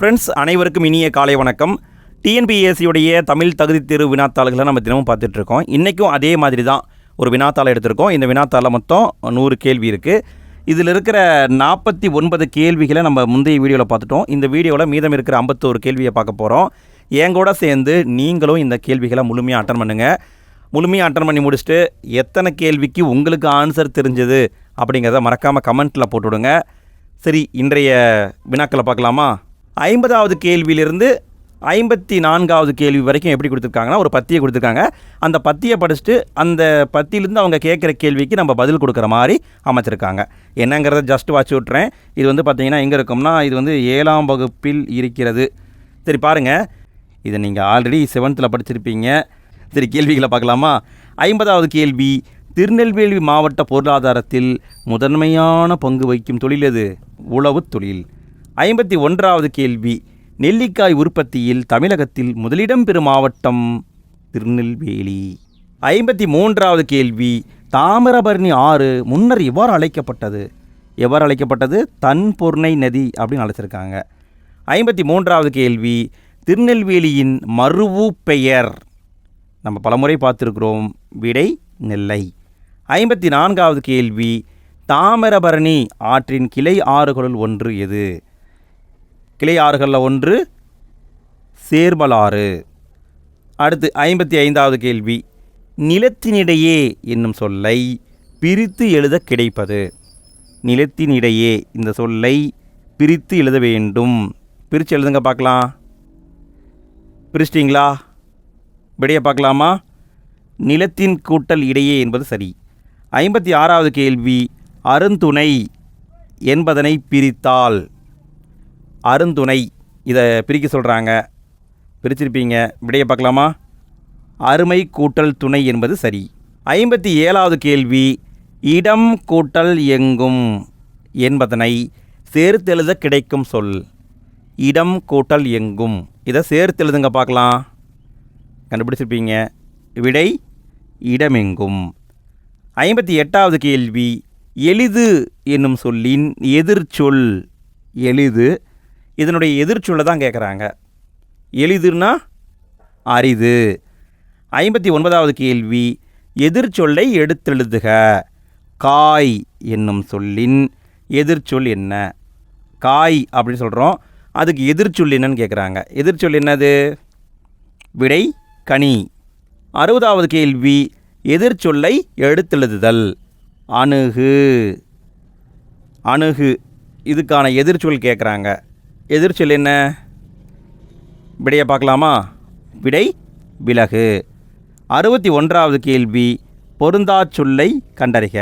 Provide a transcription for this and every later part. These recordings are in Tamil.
ஃப்ரெண்ட்ஸ், அனைவருக்கும் இனிய காலை வணக்கம். டிஎன்பிஎஸ்சியுடைய தமிழ் தகுதி தேர்வு வினாத்தாள்களை நம்ம தினமும் பார்த்துட்ருக்கோம். இன்றைக்கும் அதே மாதிரி தான் ஒரு வினாத்தாள் எடுத்திருக்கோம். இந்த வினாத்தாளில் மொத்தம் 100 கேள்வி இருக்குது. இதில் இருக்கிற 49 கேள்விகளை நம்ம முந்தைய வீடியோவில் பார்த்துட்டோம். இந்த வீடியோவில் மீதம் இருக்கிற 51 கேள்வியை பார்க்க போகிறோம். என் கூட சேர்ந்து நீங்களும் இந்த கேள்விகளை முழுமையாக அட்டன் பண்ணுங்கள். முழுமையாக அட்டன் பண்ணி முடிச்சுட்டு எத்தனை கேள்விக்கு உங்களுக்கு ஆன்சர் தெரிஞ்சது அப்படிங்கிறத மறக்காமல் கமெண்ட்டில் போட்டுவிடுங்க. சரி, இன்றைய வினாக்களை பார்க்கலாமா? 50வது கேள்வியிலிருந்து 54வது கேள்வி வரைக்கும் எப்படி கொடுத்துருக்காங்கன்னா, ஒரு பத்தியை கொடுத்துருக்காங்க. அந்த பத்தியை படிச்சுட்டு அந்த பத்தியிலேருந்து அவங்க கேட்குற கேள்விக்கு நம்ம பதில் கொடுக்குற மாதிரி அமைச்சிருக்காங்க. என்னங்கிறத ஜஸ்ட் வாட்ச் விட்றேன். இது வந்து பார்த்திங்கன்னா எங்கே இருக்கும்னா, இது வந்து 7ஆம் வகுப்பில் இருக்கிறது. சரி பாருங்கள், இதை நீங்கள் ஆல்ரெடி 7th படிச்சிருப்பீங்க. சரி, கேள்விகளை பார்க்கலாமா? 50வது கேள்வி, திருநெல்வேலி மாவட்ட பொருளாதாரத்தில் முதன்மையான பங்கு வகிக்கும் தொழில் எது? உழவு தொழில். 51வது கேள்வி, நெல்லிக்காய் உற்பத்தியில் தமிழகத்தில் முதலிடம் பெறும் மாவட்டம் திருநெல்வேலி. 53வது கேள்வி, தாமிரபரணி ஆறு முன்னர் எவ்வாறு அழைக்கப்பட்டது? எவ்வாறு அழைக்கப்பட்டது? தன்பொர்ணை நதி அப்படின்னு அழைச்சிருக்காங்க. 53வது கேள்வி, திருநெல்வேலியின் மருவு பெயர்? நம்ம பலமுறை பார்த்துருக்குறோம். விடை நெல்லை. 54வது கேள்வி, தாமிரபரணி ஆற்றின் கிளை ஆறுகளுள் ஒன்று எது? கிளை ஆறுகளில் ஒன்று சேர்மலாறு. அடுத்து 55வது கேள்வி, நிலத்தினிடையே என்னும் சொல்லை பிரித்து எழுத கிடைப்பது? நிலத்தினிடையே இந்த சொல்லை பிரித்து எழுத வேண்டும். பிரித்து எழுதுங்க பார்க்கலாம். பிரிச்சிட்டிங்களா? விடையை பார்க்கலாமா? நிலத்தின் கூட்டல் இடையே என்பது சரி. 56வது கேள்வி, அருந்துணை என்பதனை பிரித்தால்? அருந்துணை இதை பிரிக்க சொல்கிறாங்க. பிரிச்சிருப்பீங்க. விடையை பார்க்கலாமா? அருமை கூட்டல் துணை என்பது சரி. 57வது கேள்வி, இடம் கூட்டல் எங்கும் என்பதனை சேர்த்தெழுத கிடைக்கும் சொல்? இடம் கூட்டல் எங்கும், இதை சேர்த்தெழுதுங்க பார்க்கலாம். கண்டுபிடிச்சிருப்பீங்க. விடை இடமெங்கும். 58வது கேள்வி, எளிது என்னும் சொல்லின் எதிர்ச்சொல்? எளிது, இதனுடைய எதிர்ச்சொல்லை தான் கேட்குறாங்க. எளிதுன்னா அரிது. 59வது கேள்வி, எதிர்ச்சொல்லை எடுத்தெழுதுக. காய் என்னும் சொல்லின் எதிர்ச்சொல் என்ன? காய் அப்படின்னு சொல்கிறோம், அதுக்கு எதிர்ச்சொல் என்னன்னு கேட்குறாங்க. எதிர்ச்சொல் என்னது? விடை கனி. 60வது கேள்வி, எதிர்ச்சொல்லை எடுத்தெழுதுதல். அணுகு. அணுகு இதுக்கான எதிர்ச்சொல் கேட்குறாங்க. எதிர்ச்சொல் என்ன? விடையை பார்க்கலாமா? விடை விலகு. 61வது கேள்வி, பொருந்தா சொல்லை கண்டறிக.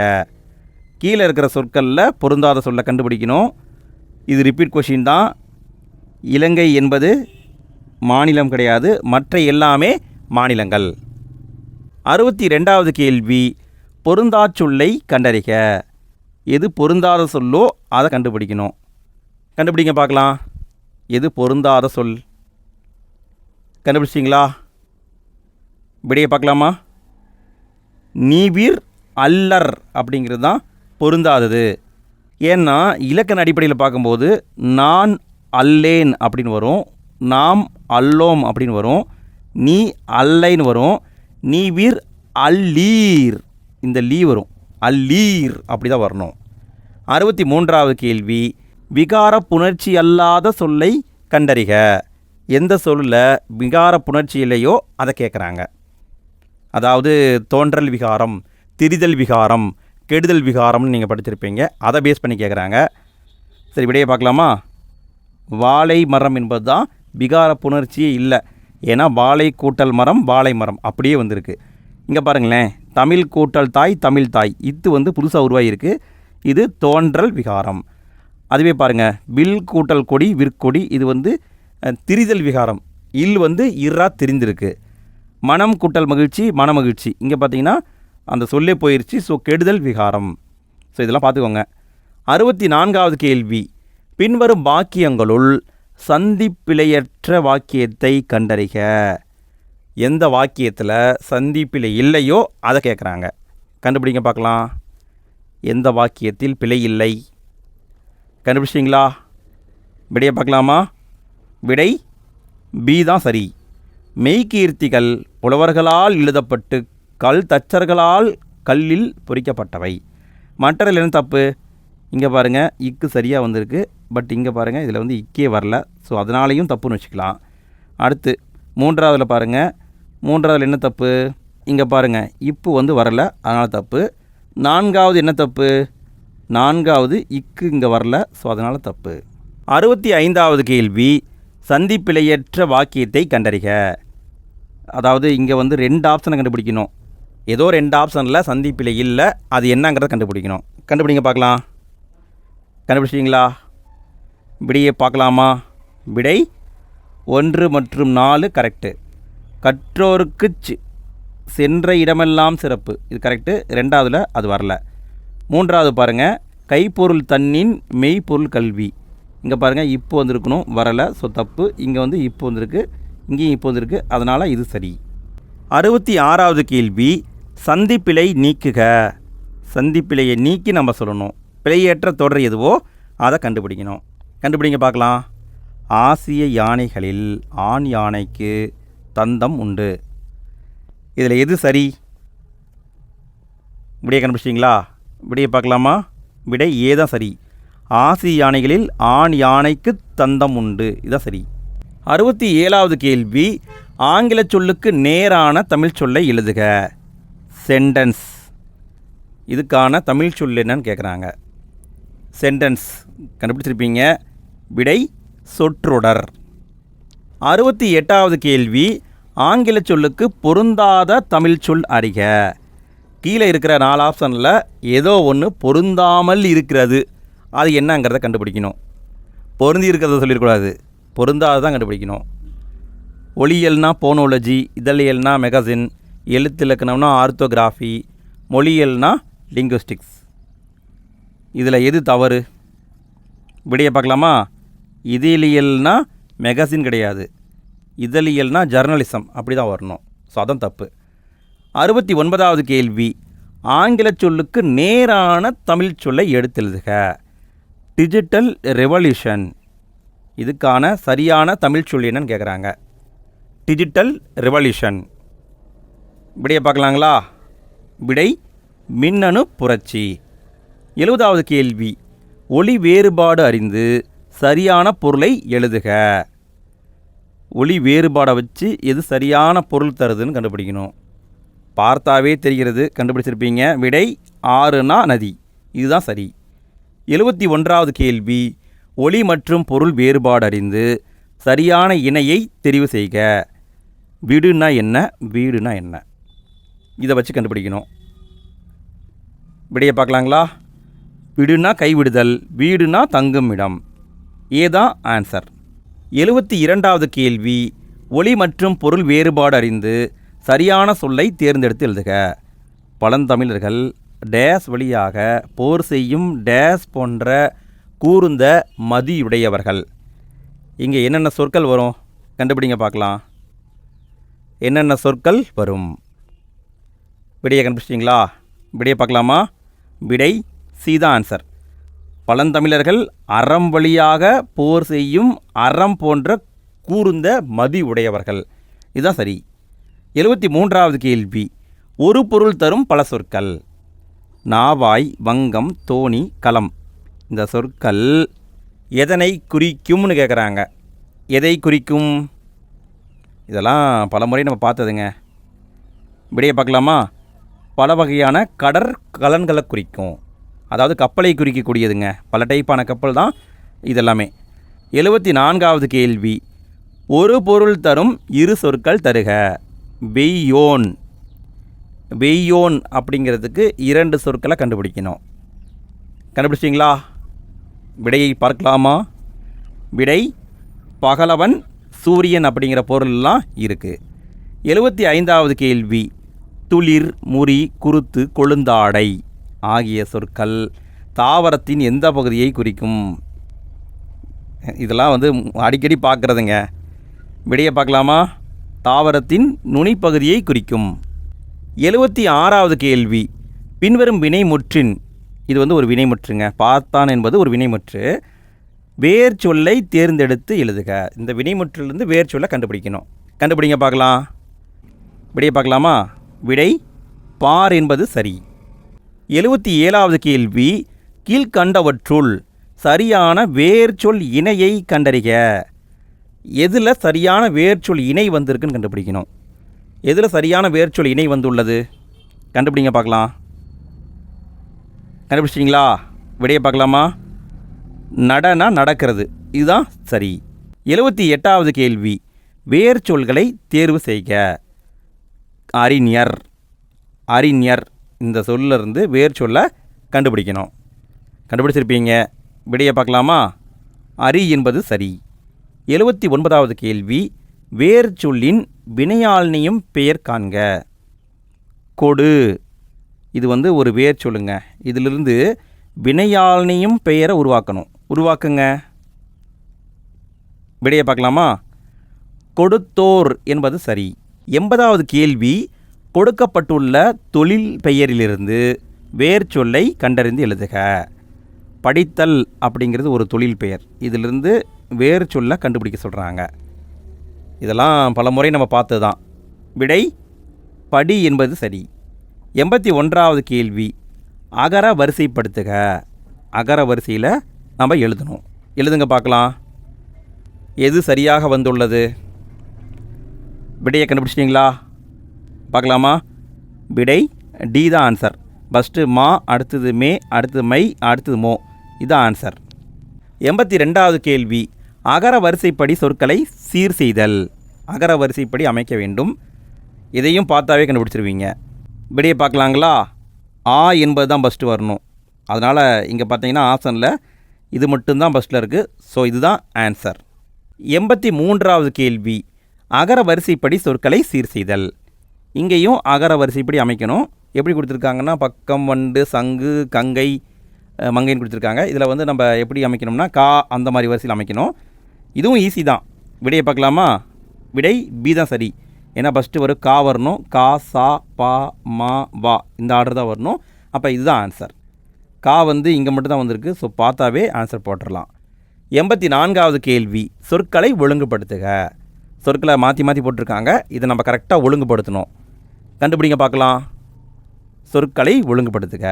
கீழே இருக்கிற சொற்களில் பொருந்தாத சொல்லை கண்டுபிடிக்கணும். இது ரிப்பீட் கொஷின் தான். இலங்கை என்பது மாநிலம் கிடையாது, மற்ற எல்லாமே மாநிலங்கள். 62வது கேள்வி, பொருந்தா சொல்லை கண்டறிக. எது பொருந்தாத சொல்லோ அதை கண்டுபிடிக்கணும். கண்டுபிடிங்க பார்க்கலாம். எது பொருந்தாத சொல்? கண்டுபிடிச்சிங்களா? விடையை பார்க்கலாமா? நீவிர் அல்லர் அப்படிங்கிறது தான் பொருந்தாதது. ஏன்னா இலக்கண அடிப்படையில் பார்க்கும்போது நான் அல்லேன் அப்படின்னு வரும், நாம் அல்லோம் அப்படின்னு வரும், நீ அல்லைன்னு வரும், நீவிர் அல்லீர் இந்த லீ வரும், அல்லீர் அப்படி தான் வரணும். 63வது கேள்வி, விகார புணர்ச்சி அல்லாத சொல்லை கண்டறிக. எந்த சொல்லில் விகார புணர்ச்சி இல்லையோ அதை கேட்குறாங்க. அதாவது தோன்றல் விகாரம், திரிதல் விகாரம், கெடுதல் விகாரம்னு நீங்கள் படிச்சிருப்பீங்க. அதை பேஸ் பண்ணி கேட்குறாங்க. சரி, விடையை பார்க்கலாமா? வாழை மரம் என்பது தான் விகார புணர்ச்சியே இல்லை. ஏன்னா வாழை கூட்டல் மரம் வாழை மரம் அப்படியே வந்திருக்கு. இங்கே பாருங்களேன், தமிழ் கூட்டல் தாய் தமிழ் தாய், இது வந்து புதுசாக உருவாகிருக்கு. இது தோன்றல் விகாரம். அதுவே பாருங்கள், வில் கூட்டல் கொடி விற்கொடி, இது வந்து திரிதல் விகாரம். இல் வந்து இறா திரிந்திருக்கு. மனம் கூட்டல் மகிழ்ச்சி மனமகிழ்ச்சி, இங்கே பார்த்தீங்கன்னா அந்த சொல்லே போயிடுச்சு. ஸோ கெடுதல் விகாரம். ஸோ இதெல்லாம் பார்த்துக்கோங்க. 64வது கேள்வி, பின்வரும் வாக்கியங்களுள் சந்திப்பிழையற்ற வாக்கியத்தை கண்டறிக. எந்த வாக்கியத்தில் சந்திப்பிழை இல்லையோ அதை கேட்குறாங்க. கண்டுபிடிங்க பார்க்கலாம். எந்த வாக்கியத்தில் பிழை இல்லை? கண்டுபிடிச்சிங்களா? விடையை பார்க்கலாமா? விடை பி தான் சரி. மெய்கீர்த்திகள் புலவர்களால் எழுதப்பட்டு கல் தச்சர்களால் கல்லில் பொறிக்கப்பட்டவை. மற்றதில் என்ன தப்பு? இங்கே பாருங்கள், இக்கு சரியாக வந்திருக்கு. பட் இங்கே பாருங்கள், இதில் வந்து இக்கே வரல. ஸோ அதனாலையும் தப்புன்னு வச்சுக்கலாம். அடுத்து மூன்றாவதில் பாருங்கள், மூன்றாவதில் என்ன தப்பு? இங்கே பாருங்கள், இப்பு வந்து வரல, அதனால் தப்பு. நான்காவது என்ன தப்பு? நான்காவது இக்கு இங்கே வரல, ஸோ அதனால் தப்பு. 65வது கேள்வி, சந்திப்பிழையற்ற வாக்கியத்தை கண்டறிக. அதாவது இங்கே வந்து 2 ஆப்ஷனை கண்டுபிடிக்கணும். ஏதோ 2 ஆப்ஷனில் சந்திப்பிழை இல்லை, அது என்னங்கிறத கண்டுபிடிக்கணும். கண்டுபிடிங்க பார்க்கலாம். கண்டுபிடிச்சிங்களா? விடையை பார்க்கலாமா? விடை 1 மற்றும் 4 கரெக்டு. கற்றோருக்கு சென்ற இடமெல்லாம் சிறப்பு, இது கரெக்டு. 2வதில் அது வரல. 3வது பாருங்கள், கைப்பொருள் தன்னின் மெய்ப்பொருள் கல்வி. இங்கே பாருங்கள், இப்போ வந்திருக்கணும், வரலை, ஸோ தப்பு. இங்கே வந்து இப்போ வந்திருக்கு, இங்கேயும் இப்போ வந்திருக்கு, அதனால் இது சரி. 66வது கேள்வி, சந்திப்பிழை நீக்குக. சந்திப்பிழையை நீக்கி நம்ம சொல்லணும். பிழையற்ற தொடர் எதுவோ அதை கண்டுபிடிக்கணும். கண்டுபிடிங்க பார்க்கலாம். ஆசிய யானைகளில் ஆண் யானைக்கு தந்தம் உண்டு. இதில் எது சரி? விடையை கண்டுபிடிச்சிங்களா? விடையை பார்க்கலாமா? விடை ஏ தான் சரி. ஆசிய யானைகளில் ஆண் யானைக்கு தந்தம் உண்டு, இதுதான் சரி. 67வது கேள்வி, ஆங்கில சொல்லுக்கு நேரான தமிழ் சொல்லை எழுதுக. சென்டென்ஸ். இதுக்கான தமிழ் சொல் என்னன்னு கேட்குறாங்க. சென்டென்ஸ் கண்டுபிடிச்சிருப்பீங்க. விடை சொற்றொடர். 68வது கேள்வி, ஆங்கில சொல்லுக்கு பொருந்தாத தமிழ் சொல் அறிக. கீழே இருக்கிற 4 ஆப்ஷனில் ஏதோ ஒன்று பொருந்தாமல் இருக்கிறது, அது என்னங்கிறத கண்டுபிடிக்கணும். பொருந்தி இருக்கிறத சொல்லிடக்கூடாது, பொருந்தாதான் கண்டுபிடிக்கணும். ஒளியியல்னா போனோலஜி, இதழியல்னா மெகசின், எழுத்திலக்கணம்னா ஆர்த்தோகிராஃபி, மொழியியல்னா லிங்குவிஸ்டிக்ஸ். இதில் எது தவறு? விடையை பார்க்கலாமா? இதழியல்னா மெகசின் கிடையாது, இதழியல்னா ஜர்னலிசம், அப்படி தான் வரணும். ஸோ அதான் தப்பு. 69வது கேள்வி, ஆங்கில சொல்லுக்கு நேரான தமிழ் சொல்லை எடுத்தெழுதுக. Digital revolution. இதுக்கான சரியான தமிழ் சொல் என்னன்னு கேட்குறாங்க. Digital revolution. விடையை பார்க்கலாங்களா? விடை மின்னணு புரட்சி. 70வது கேள்வி, ஒளி வேறுபாடு அறிந்து சரியான பொருளை எழுதுக. ஒளி வேறுபாடை வச்சு எது சரியான பொருள் தருதுன்னு கண்டுபிடிக்கணும். பார்த்தாவே தெரிகிறது, கண்டுபிடிச்சிருப்பீங்க. விடை 6னா நதி, இதுதான் சரி. 71வது கேள்வி, ஒளி மற்றும் பொருள் வேறுபாடு அறிந்து சரியான இணையை தெரிவு செய்க. விடுனா என்ன, வீடுனா என்ன, இதை வச்சு கண்டுபிடிக்கணும். விடையை பார்க்கலாங்களா? விடுனா கைவிடுதல், வீடுனா தங்கும் இடம். ஏதான் ஆன்சர். 72வது கேள்வி, ஒளி மற்றும் பொருள் வேறுபாடு அறிந்து சரியான சொல்லை தேர்ந்தெடுத்து எழுதுக. பழந்தமிழர்கள் டேஸ் வழியாக போர் செய்யும் டேஸ் போன்ற கூர்ந்த மதியுடையவர்கள். இங்கே என்னென்ன சொற்கள் வரும் கண்டுபிடிங்க பார்க்கலாம். என்னென்ன சொற்கள் வரும்? விடையை கண்டுபிடிச்சிங்களா? விடையை பார்க்கலாமா? விடை சீதா ஆன்சர். பழந்தமிழர்கள் அறம் வழியாக போர் செய்யும் அறம் போன்ற கூர்ந்த மதி உடையவர்கள், இதுதான் சரி. 73வது கேள்வி, ஒரு பொருள் தரும் பல சொற்கள். நாவாய், வங்கம், தோணி, களம். இந்த சொற்கள் எதனை குறிக்கும்னு கேட்குறாங்க. எதை குறிக்கும்? இதெல்லாம் பல முறை நம்ம பார்த்ததுங்க. விடையை பார்க்கலாமா? பல வகையான கடற்கலன்களை குறிக்கும். அதாவது கப்பலை குறிக்கக்கூடியதுங்க. பல டைப்பான கப்பல் தான் இதெல்லாமே. 74வது கேள்வி, ஒரு பொருள் தரும் இரு சொற்கள் தருக. வெய்யோன். வெய்யோன் அப்படிங்கிறதுக்கு 2 சொற்களை கண்டுபிடிக்கணும். கண்டுபிடிச்சிங்களா? விடையை பார்க்கலாமா? விடை பகலவன், சூரியன் அப்படிங்கிற பொருள்லாம் இருக்குது. 75வது கேள்வி, துளிர், முறி, குருத்து, கொழுந்தாடை ஆகிய சொற்கள் தாவரத்தின் எந்த பகுதியை குறிக்கும்? இதெல்லாம் அடிக்கடி பார்க்குறதுங்க. விடையை பார்க்கலாமா? தாவரத்தின் நுனிப்பகுதியை குறிக்கும். 76வது கேள்வி, பின்வரும் வினைமுற்றின், இது ஒரு வினைமுற்றுங்க. பார்த்தான் என்பது ஒரு வினைமுற்று. வேர் சொல்லை தேர்ந்தெடுத்து எழுதுக. இந்த வினைமுற்றிலிருந்து வேர் சொல்லை கண்டுபிடிக்கணும். கண்டுபிடிங்க பார்க்கலாம். விடையை பார்க்கலாமா? விடை பார் என்பது சரி. 77வது கேள்வி, கீழ்கண்டவற்றுள் சரியான வேர்ச்சொல் இணையை கண்டறிக. எதில் சரியான வேர்ச்சொல் இணை வந்திருக்குன்னு கண்டுபிடிக்கணும். எதில் சரியான வேர்ச்சொல் இணை வந்துள்ளது கண்டுபிடிங்க பார்க்கலாம். கண்டுபிடிச்சிட்டிங்களா? விடையை பார்க்கலாமா? நடனா நடக்கிறது, இதுதான் சரி. 78வது கேள்வி, வேர்ச்சொல்களை தேர்வு செய்க. அறிஞர். அறிஞர் இந்த சொல்லிருந்து வேர்ச்சொல்லை கண்டுபிடிக்கணும். கண்டுபிடிச்சிருப்பீங்க. விடையை பார்க்கலாமா? அறி என்பது சரி. 79வது கேள்வி, வேர்ச்சொல்லின் வினையாள்னியும் பெயர் காண்க. கொடு. இது ஒரு வேர் சொல்லுங்க. இதிலிருந்து வினையாள்னியும் பெயரை உருவாக்குங்க. விடையை பார்க்கலாமா? கொடுத்தோர் என்பது சரி. 80வது கேள்வி, கொடுக்கப்பட்டுள்ள தொழில் பெயரிலிருந்து வேர் சொல்லை கண்டறிந்து எழுதுக. படித்தல் அப்படிங்கிறது ஒரு தொழில் பெயர். இதிலிருந்து வேர் சொல்லை கண்டுபிடிக்க சொல்கிறாங்க. இதெல்லாம் பல முறை நம்ம பார்த்தது தான். விடை படி என்பது சரி. 81வது கேள்வி, அகர வரிசைப்படுத்துக. அகர வரிசையில் நம்ம எழுதணும். எழுதுங்க பார்க்கலாம். எது சரியாக வந்துள்ளது? விடையை கண்டுபிடிச்சிட்டிங்களா? பார்க்கலாமா? விடை டி தான் ஆன்சர். ஃபஸ்ட்டு மா, அடுத்தது மே, அடுத்தது மை, அடுத்தது மோ. இதுதான் ஆன்சர். 82வது கேள்வி, அகர வரிசைப்படி சொற்களை சீர் செய்தல். அகர வரிசைப்படி அமைக்க வேண்டும். இதையும் பார்த்தாவே கண்டுபிடிச்சிருவீங்க. விடையை பார்க்கலாங்களா? ஆ என்பது தான் ஃபஸ்ட்டு வரணும். அதனால் இங்கே பார்த்தீங்கன்னா ஆப்ஷனில் இது மட்டும்தான் ஃபஸ்ட்டில் இருக்குது. ஸோ இதுதான் ஆன்சர். 83வது கேள்வி, அகர வரிசைப்படி சொற்களை சீர் செய்தல். இங்கேயும் அகர வரிசைப்படி அமைக்கணும். எப்படி கொடுத்துருக்காங்கன்னா பக்கம், வண்டு, சங்கு, கங்கை, மங்கைன்னு கொடுத்துருக்காங்க. இதில் நம்ம எப்படி அமைக்கணும்னா கா அந்த மாதிரி வரிசையில் அமைக்கணும். இதுவும் ஈஸி தான். விடையை பார்க்கலாமா? விடை பி தான் சரி. ஏன்னா ஃபஸ்ட்டு ஒரு கா வரணும். கா, சா, பா, மா, வா, இந்த ஆர்டர் தான் வரணும். அப்போ இதுதான் ஆன்சர். கா இங்கே மட்டும் தான் வந்திருக்கு. ஸோ பார்த்தாவே ஆன்சர் போட்டுடலாம். 84வது கேள்வி, சொற்களை ஒழுங்குபடுத்துக. சொற்களை மாற்றி மாற்றி போட்டிருக்காங்க. இதை நம்ம கரெக்டாக ஒழுங்குபடுத்தணும். கண்டுபிடிங்க பார்க்கலாம். சொற்களை ஒழுங்குபடுத்துக.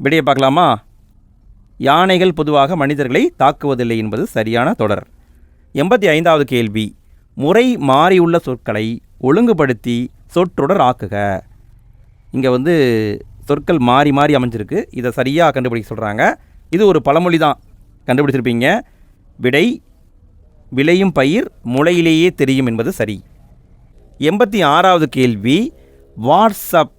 விடையை பார்க்கலாமா? யானைகள் பொதுவாக மனிதர்களை தாக்குவதில்லை என்பது சரியான தொடர். 85வது கேள்வி, முறை மாறியுள்ள சொற்களை ஒழுங்குபடுத்தி சொற்றொடர் ஆக்குக. இங்கே சொற்கள் மாறி மாறி அமைஞ்சிருக்கு. இதை சரியாக கண்டுபிடிக்க சொல்கிறாங்க. இது ஒரு பழமொழி தான். கண்டுபிடிச்சிருப்பீங்க. விடை விளையும் பயிர் முளையிலேயே தெரியும் என்பது சரி. 86வது கேள்வி, வாட்ஸ்அப்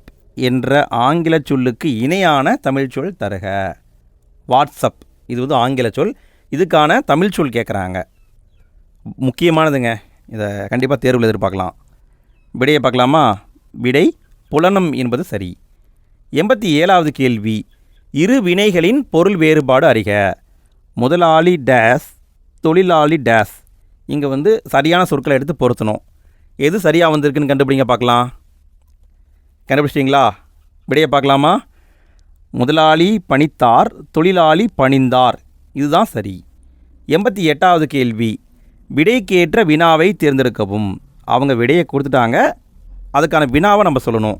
என்ற ஆங்கில சொல்லுக்கு இணையான தமிழ் சொல் தருக. வாட்ஸ்அப் இது ஆங்கில சொல். இதுக்கான தமிழ் சொல் கேட்குறாங்க. முக்கியமானதுங்க. இதை கண்டிப்பாக தேர்வில் எதிர்பார்க்கலாம். விடையை பார்க்கலாமா? விடை புலனம் என்பது சரி. 87வது கேள்வி, இரு வினைகளின் பொருள் வேறுபாடு அறிக. முதலாளி டேஸ், தொழிலாளி டேஸ். இங்கே சரியான சொற்களை எடுத்து பொருத்தணும். எது சரியாக வந்திருக்குன்னு கண்டுபிடிங்க பார்க்கலாம். கண்டுபிடிச்சிட்டிங்களா? விடையை பார்க்கலாமா? முதலாளி பணித்தார், தொழிலாளி பணிந்தார். இதுதான் சரி. 88வது கேள்வி, விடைக்கேற்ற வினாவை தேர்ந்தெடுக்கவும். அவங்க விடையை கொடுத்துட்டாங்க. அதுக்கான வினாவை நம்ம சொல்லணும்.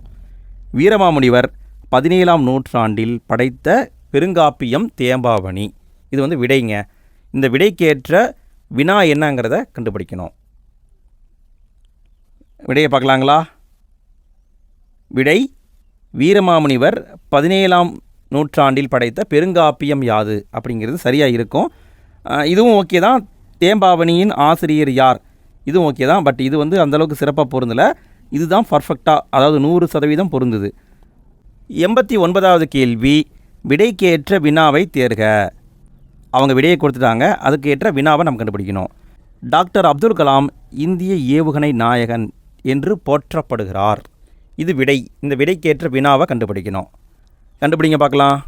வீரமாமுனிவர் 17ஆம் நூற்றாண்டில் படைத்த பெருங்காப்பியம் தேம்பாவணி. இது விடைங்க. இந்த விடைக்கேற்ற வினா என்னங்கிறத கண்டுபிடிக்கணும். விடையை பார்க்கலாங்களா? விடை வீரமாமுனிவர் 17ஆம் நூற்றாண்டில் படைத்த பெருங்காப்பியம் யாது அப்படிங்கிறது சரியாக இருக்கும். இதுவும் ஓகே தான். தேம்பாவணியின் ஆசிரியர் யார்? இதுவும் ஓகே தான். பட் இது அந்தளவுக்கு சிறப்பாக பொருந்தலை. இதுதான் பர்ஃபெக்டாக, அதாவது 100% பொருந்துது. 89வது கேள்வி, விடைக்கேற்ற வினாவை தேர்க. அவங்க விடையை கொடுத்துட்டாங்க. அதுக்கு ஏற்ற வினாவை நம்ம கண்டுபிடிக்கணும். டாக்டர் அப்துல் கலாம் இந்திய ஏவுகணை நாயகன் என்று போற்றப்படுகிறார். இது விடை. இந்த விடைக்கேற்ற வினாவை கண்டுபிடிக்கணும். கண்டுபிடிங்க பார்க்கலாம்.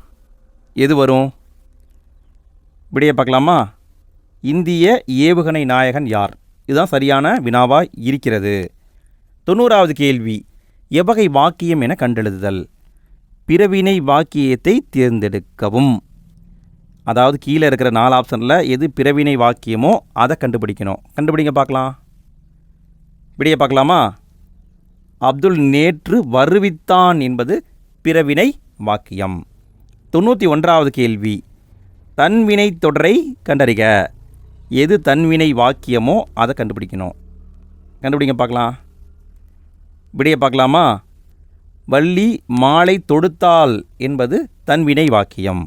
எது வரும்? விடையை பார்க்கலாமா? இந்திய ஏவுகணை நாயகன் யார்? இதுதான் சரியான வினாவாக இருக்கிறது. 90வது கேள்வி, எவ்வகை வாக்கியம் என கண்டெழுதுதல். பிறவினை வாக்கியத்தை தேர்ந்தெடுக்கவும். அதாவது கீழே இருக்கிற 4 ஆப்ஷனில் எது பிறவினை வாக்கியமோ அதை கண்டுபிடிக்கணும். கண்டுபிடிங்க பார்க்கலாம். விடையை பார்க்கலாமா? அப்துல் நேற்று வருவித்தான் என்பது பிறவினை வாக்கியம். 91வது கேள்வி, தன்வினை தொடரை கண்டறிக. எது தன்வினை வாக்கியமோ அதை கண்டுபிடிக்கணும். கண்டுபிடிங்க பார்க்கலாம். விடையை பார்க்கலாமா? வள்ளி மாலை தொடுத்தாள் என்பது தன்வினை வாக்கியம்.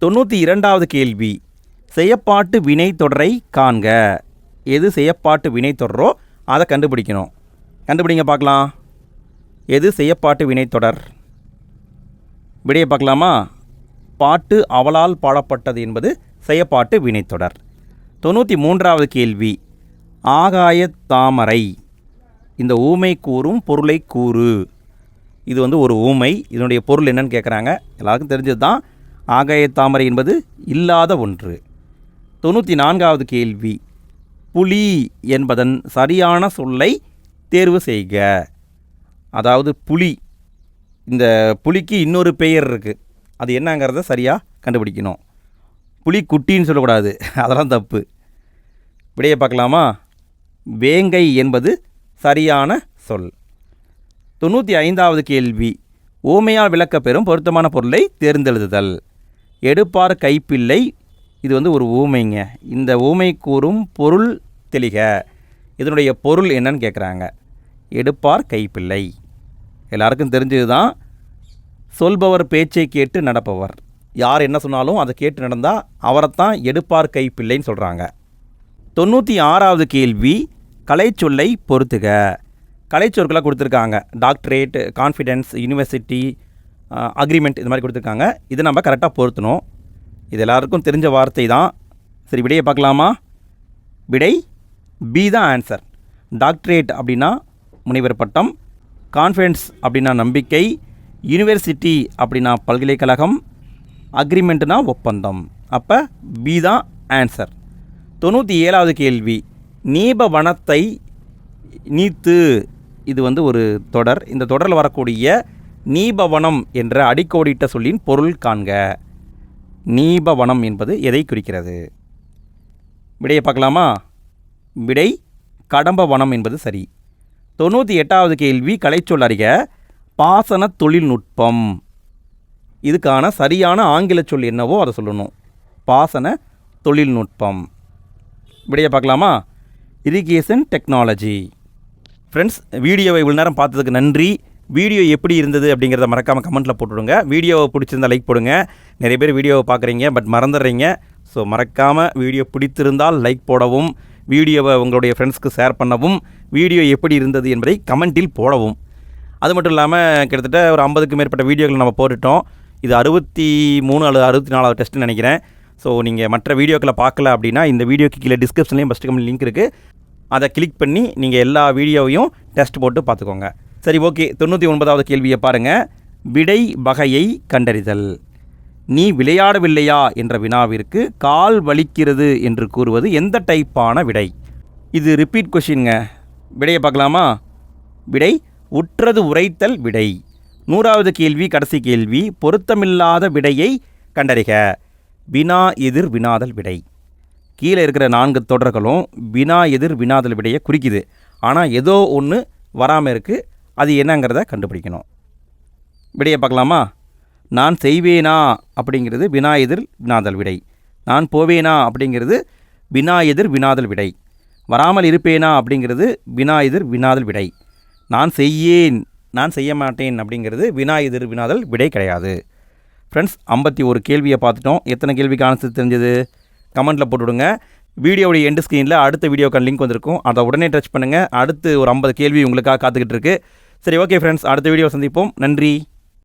92வது கேள்வி, செயப்பாட்டு வினை தொடரை காண்க. எது செயப்பாட்டு வினை தொடரோ அதை கண்டுபிடிக்கணும். கண்டுபிடிங்க பார்க்கலாம். எது செயப்பாட்டு வினை தொடர்? விடையை பார்க்கலாமா? பாட்டு அவளால் பாடப்பட்டது என்பது செயப்பாட்டு வினைத்தொடர். 93வது கேள்வி, ஆகாய தாமரை. இந்த ஊமை கூறும் பொருளை கூறு. இது ஒரு ஊமை. இதனுடைய பொருள் என்னன்னு கேட்குறாங்க. எல்லாருக்கும் தெரிஞ்சது தான். ஆகாய தாமரை என்பது இல்லாத ஒன்று. 94வது கேள்வி, புலி என்பதன் சரியான சொல்லை தேர்வு செய்க. அதாவது புலி, இந்த புலிக்கு இன்னொரு பெயர் இருக்குது. அது என்னங்கிறத சரியாக கண்டுபிடிக்கணும். புலி குட்டின்னு சொல்லக்கூடாது, அதெல்லாம் தப்பு. விடையை பார்க்கலாமா? வேங்கை என்பது சரியான சொல். 95வது கேள்வி, ஓமையால் விளக்கப்பெறும் பொருத்தமான பொருளை தேர்ந்தெழுதுதல். எடுப்பார் கைப்பிள்ளை. இது ஒரு ஊமைங்க. இந்த ஊமை கூறும் பொருள் தெளிக. இதனுடைய பொருள் என்னன்னு கேட்குறாங்க. எடுப்பார் கைப்பிள்ளை எல்லாருக்கும் தெரிஞ்சது தான். சொல்பவர் பேச்சை கேட்டு நடப்பவர். யார் என்ன சொன்னாலும் அதை கேட்டு நடந்தால் அவரைத்தான் எடுப்பார் கைப்பிள்ளைன்னு சொல்கிறாங்க. 96வது கேள்வி, கலைச்சொல்லை பொறுத்துக. கலைச்சொற்களாக கொடுத்துருக்காங்க. டாக்டரேட், கான்ஃபிடென்ஸ், யூனிவர்சிட்டி, அக்ரிமெண்ட், இது மாதிரி கொடுத்துருக்காங்க. இதை நம்ம கரெக்டாக பொருத்தணும். இது எல்லாருக்கும் தெரிஞ்ச வார்த்தை தான். சரி, விடையை பார்க்கலாமா? விடை பி தான் ஆன்சர். டாக்டரேட் அப்படின்னா முனைவர் பட்டம், கான்ஃபிடென்ஸ் அப்படின்னா நம்பிக்கை, யூனிவர்சிட்டி அப்படின்னா பல்கலைக்கழகம், அக்ரிமெண்ட்னா ஒப்பந்தம். அப்போ பி தான் ஆன்சர். 97வது கேள்வி, நீபவனத்தை நீத்து. இது ஒரு தொடர். இந்த தொடரில் வரக்கூடிய நீபவனம் என்ற அடிக்கோடிட்ட சொல்லின் பொருள் காண்க. நீபவனம் என்பது எதை குறிக்கிறது? விடையை பார்க்கலாமா? விடை கடம்பவனம் என்பது சரி. 98வது கேள்வி, கலைச்சொல் அறிக. பாசன தொழில்நுட்பம். இதுக்கான சரியான ஆங்கில சொல் என்னவோ அதை சொல்லணும். பாசன தொழில்நுட்பம். விடையை பார்க்கலாமா? Irrigation technology. ஃப்ரெண்ட்ஸ், வீடியோவை இவ்வளோ நேரம் பார்த்ததுக்கு நன்றி. வீடியோ எப்படி இருந்தது அப்படிங்கிறத மறக்காமல் கமெண்ட்டில் போட்டுவிடுங்க. வீடியோவை பிடிச்சிருந்தால் லைக் போடுங்க. நிறைய பேர் வீடியோவை பார்க்குறீங்க பட் மறந்துடுறீங்க. ஸோ மறக்காமல் வீடியோ பிடித்திருந்தால் லைக் போடவும், வீடியோவை உங்களுடைய ஃப்ரெண்ட்ஸ்க்கு ஷேர் பண்ணவும், வீடியோ எப்படி இருந்தது என்பதை கமெண்ட்டில் போடவும். அது மட்டும் இல்லாமல் கிட்டத்தட்ட ஒரு 50க்கும் மேற்பட்ட வீடியோக்கள் நம்ம போட்டுட்டோம். இது 63 அல்லது 64வது டெஸ்ட்டுன்னு நினைக்கிறேன். ஸோ நீங்கள் மற்ற வீடியோக்களை பார்க்கல அப்படின்னா இந்த வீடியோக்கு கீழே டிஸ்கிரிப்ஷன்லேயும் ஃபஸ்ட்டு கமெண்ட் லிங்க் இருக்குது. அதை கிளிக் பண்ணி நீங்கள் எல்லா வீடியோவையும் டெஸ்ட் போட்டு பார்த்துக்கோங்க. சரி, ஓகே. 99வது கேள்வியை பாருங்கள். விடை வகையை கண்டறிதல். நீ விளையாடவில்லையா என்ற வினாவிற்கு கால் வலிக்கிறது என்று கூறுவது எந்த டைப்பான விடை? இது ரிப்பீட் கொஷின்ங்க. விடையை பார்க்கலாமா? விடை உற்றது உரைத்தல் விடை. 100வது கேள்வி, கடைசி கேள்வி, பொருத்தமில்லாத விடையை கண்டறிக. வினா எதிர் வினாதல் விடை. கீழே இருக்கிற 4 தொடர்களும் வினா எதிர் வினாதல் விடையை குறிக்குது. ஆனால் ஏதோ ஒன்று வராமல் இருக்குது. அது என்னங்கிறத கண்டுபிடிக்கணும். விடையை பார்க்கலாமா? நான் செய்வேனா அப்படிங்கிறது வினா எதிர் வினாதல் விடை. நான் போவேனா அப்படிங்கிறது வினா எதிர் வினாதல் விடை. வராமல் இருப்பேனா அப்படிங்கிறது வினா எதிர் வினாதல் விடை. நான் செய்யேன், நான் செய்ய மாட்டேன் அப்படிங்கிறது வினா எதிர் வினாதல் விடை கிடையாது. ஃப்ரெண்ட்ஸ், 51 கேள்வியை பார்த்துட்டோம். எத்தனை கேள்விக்கு ஆன்சர் தெரிஞ்சது கமெண்ட்டில் போட்டுவிடுங்க. வீடியோவுடைய எண்டு ஸ்க்ரீனில் அடுத்த வீடியோக்கான லிங்க் வந்திருக்கும். அதை உடனே டச் பண்ணுங்கள். அடுத்து ஒரு 50 கேள்வி உங்களுக்காக காத்துக்கிட்டு இருக்கு. சரி, ஓகே ஃப்ரெண்ட்ஸ், அடுத்த வீடியோ சந்திப்போம். நன்றி.